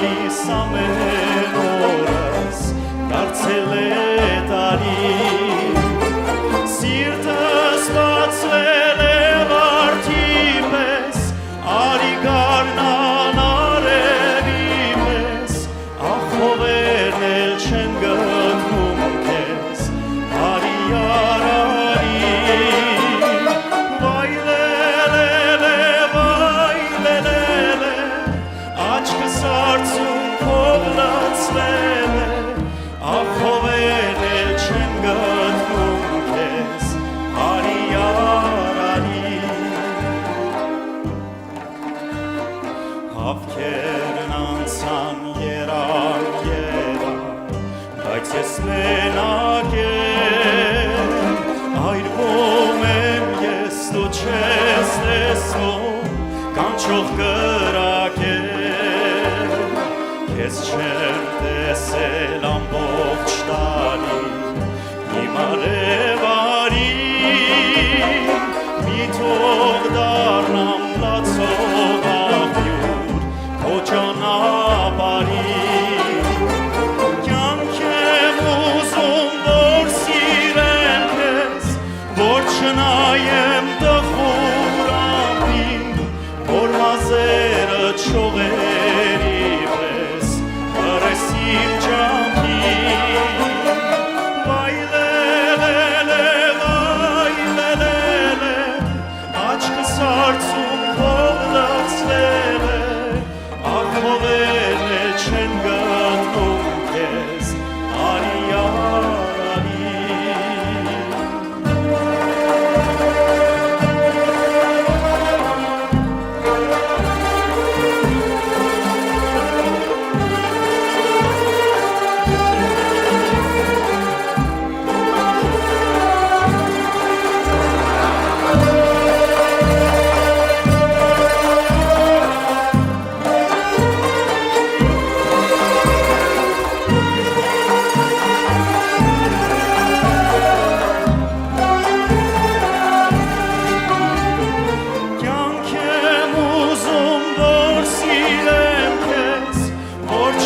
գալիս ամեն օրս դարձել է տարի Սիրտս բացվել է վարդի պես արի գարնան արևի պես ախովերն էլ չեն գտնում քեզ արի արարի վայլելե աչքս արցունքով լացվել է ախովերն էլ չեն գտնում քեզ արի արարի Հավքերն անցան երան բայց ես մենակ եմ այրվում եմ ես դու չես տեսնում կանչող կրակ եմ քեզ չեմ տեսել ամբողջ տարի հիմա արևարի մի թող դառնամ լացող աղբյուր քո ճանապարհի Չնայեմ տխուր ամպին, որ մազերը չողերի պես, հրես իմ ճամփին, վայլելե, աչքս արցունքով լցվել է, ախովերն էլ չեն գտնում քեզ, արի արարի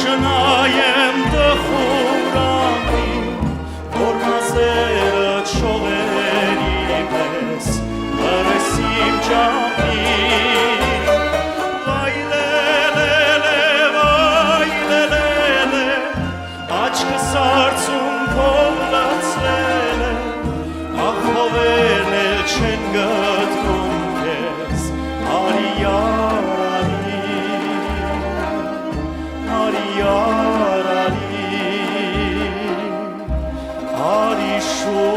Չնայեմ տխուր ամպին, որ մազերը չողերի պես, հրես իմ ճամփին, վայլելե, աչքս արցունքով լցվել է, ախովերն էլ չեն գտնում քեզ, արի արարի արարի, արի շուտ